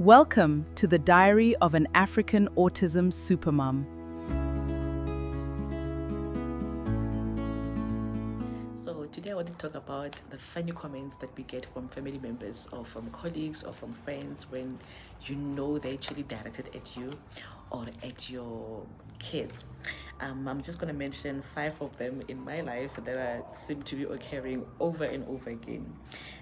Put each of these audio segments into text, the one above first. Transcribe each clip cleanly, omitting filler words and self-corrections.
Welcome to the Diary of an African Autism Supermom. So today I want to talk about the funny comments that we get from family members or from colleagues or from friends when you know they're actually directed at you or at your kids. I'm just going to mention 5 of them in my life that seem to be occurring over and over again.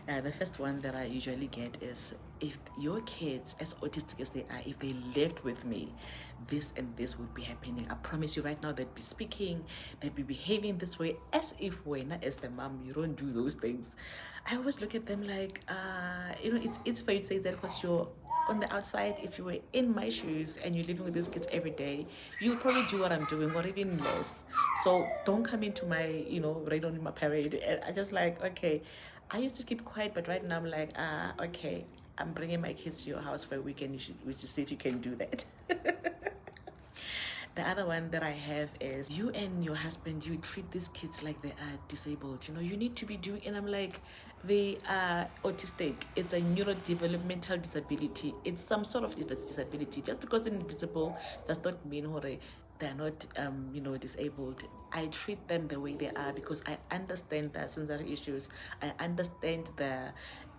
The first one that I usually get is, if your kids, as autistic as they are, if they lived with me, this and this would be happening. I promise you right now, they'd be speaking, they'd be behaving this way, as if when, as the mom, you don't do those things. I always look at them like, it's fair to say that because you're on the outside. If you were in my shoes and you're living with these kids every day, you'll probably do what I'm doing or even less. So don't come into my, rain on my parade. And I just like, okay, I used to keep quiet, but right now I'm like, okay, I'm bringing my kids to your house for a weekend. We should see if you can do that. The other one that I have is, you and your husband, you treat these kids like they are disabled. You need to be doing, and I'm like, they are autistic. It's a neurodevelopmental disability. It's some sort of disability. Just because it's invisible does not mean they're not, disabled. I treat them the way they are because I understand their sensory issues. I understand the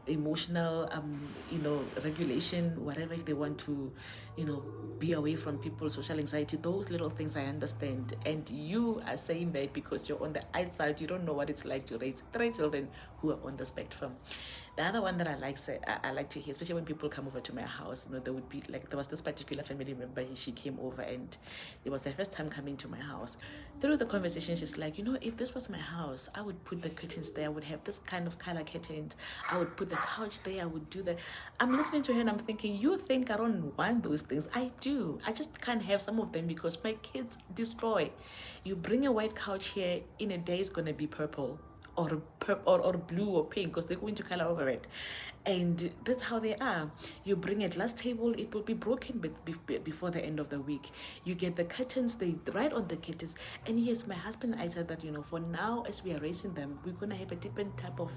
emotional regulation, whatever, if they want to be away from people, social anxiety, those little things I understand. And you are saying that because you're on the outside, you don't know what it's like to raise 3 children who are on the spectrum. The other one that I like to hear, especially when people come over to my house, there would be like, there was this particular family member, she came over and it was her first time coming to my house. Through the conversation, she's like, if this was my house, I would put the curtains there, I would have this kind of color curtains, I would put the couch there, I would do that. I'm listening to her and I'm thinking, you think I don't want those things? I do. I just can't have some of them because my kids destroy. You bring a white couch here, in a day it's going to be purple or blue or pink because they're going to color over it, and that's how they are. You bring a glass table, it will be broken before the end of the week. You get the curtains, they right on the curtains. And yes, my husband and I said that for now, as we are raising them, we're going to have a different type of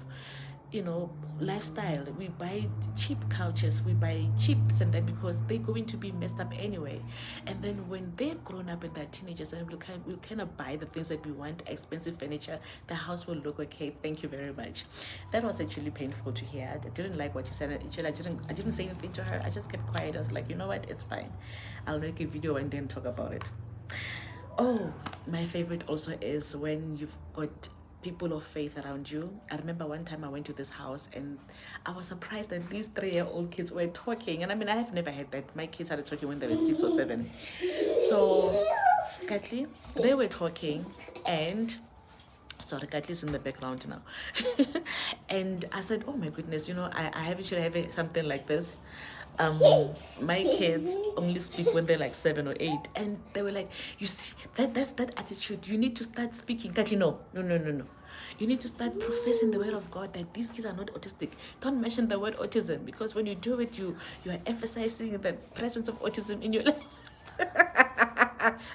lifestyle. We buy cheap couches, we buy cheap this and that because they're going to be messed up anyway. And then when they've grown up and they're teenagers, and we'll kind of buy the things that we want, expensive furniture, the house will look okay, thank you very much. That was actually painful to hear. I didn't like what she said. Actually, I didn't say anything to her. I just kept quiet. I was like, you know what, it's fine, I'll make a video and then talk about it. Oh, my favorite also is when you've got people of faith around you. I remember one time I went to this house and I was surprised that these 3-year-old kids were talking. And I mean, I have never had that. My kids started talking when they were 6 or 7. So, Katli, they were talking, and sorry, Katli's in the background now. And I said, oh my goodness, I should have something like this. My kids only speak when they're like 7 or 8, and they were like, you see, that's that attitude. You need to start speaking. Katli, no. You need to start professing the word of God that these kids are not autistic. Don't mention the word autism, because when you do it, you are emphasizing the presence of autism in your life.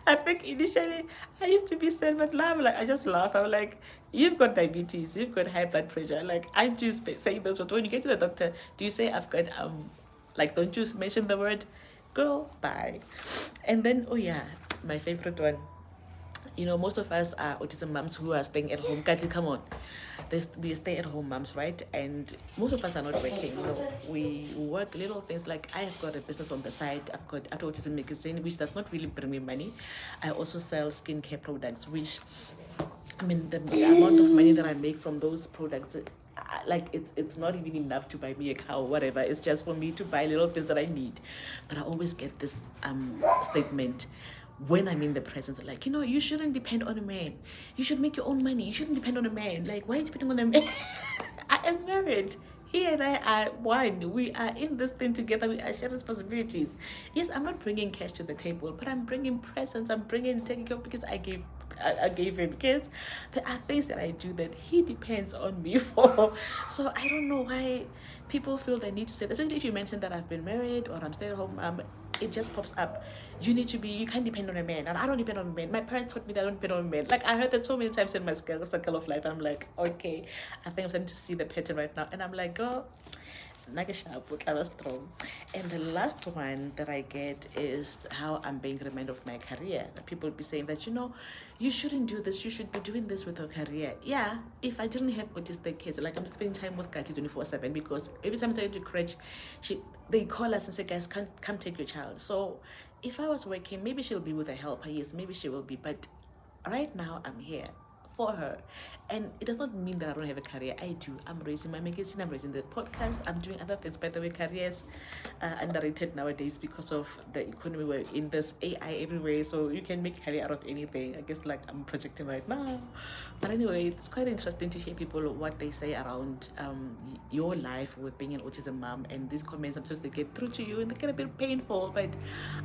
I think initially I used to be sad, but now I just laugh. I'm like, you've got diabetes, you've got high blood pressure. Like, I just say those words. When you get to the doctor, do you say I've got don't you mention the word? Girl, bye. And then, oh yeah, my favorite one. Most of us are autism moms who are staying at home. Katli, come on. We stay at home moms, right? And most of us are not working. We work little things. Like, I have got a business on the side. I've got After Autism magazine, which does not really bring me money. I also sell skincare products, which, I mean, the amount of money that I make from those products, it's not even enough to buy me a car or whatever. It's just for me to buy little things that I need. But I always get this statement when I'm in the presence, like, you shouldn't depend on a man. You should make your own money. You shouldn't depend on a man. Like, why are you depending on a man? I am married. He and I are one. We are in this thing together. We are sharing responsibilities. Yes, I'm not bringing cash to the table, but I'm bringing presence. I'm bringing taking care of, because I gave him kids. There are things that I do that he depends on me for. So I don't know why people feel the need to say that. Especially if you mention that I've been married or I'm staying at home, it just pops up. You can't depend on a man. And I don't depend on a man. My parents taught me that I don't depend on a man. Like, I heard that so many times in my circle of life. I'm like, okay, I think I'm starting to see the pattern right now. And I'm like, girl, Nagasha, but I was strong. And the last one that I get is how I'm being reminded of my career. That people be saying that, you shouldn't do this, you should be doing this with your career. Yeah, if I didn't have autistic kids, like I'm spending time with Kati 24/7 because every time I try to crutch, they call us and say, guys, come take your child. So if I was working, maybe she'll be with a helper, yes, maybe she will be, but right now I'm here for her. And it does not mean that I don't have a career. I do. I'm raising my magazine, I'm raising the podcast, I'm doing other things. By the way, careers are underrated nowadays because of the economy. We're in this AI everywhere, so you can make career out of anything. I guess like I'm projecting right now. But anyway, it's quite interesting to hear people what they say around your life with being an autism mom, and these comments sometimes they get through to you and they get a bit painful, but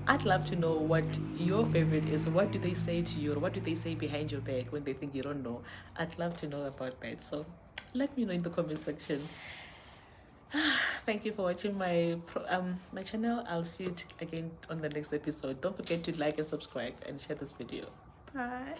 I'd love to know what your favorite is. What do they say to you, or what do they say behind your back when they think you don't know? I'd love to know about that. So let me know in the comment section. Thank you for watching my channel. I'll see you again on the next episode. Don't forget to like and subscribe and share this video. Bye.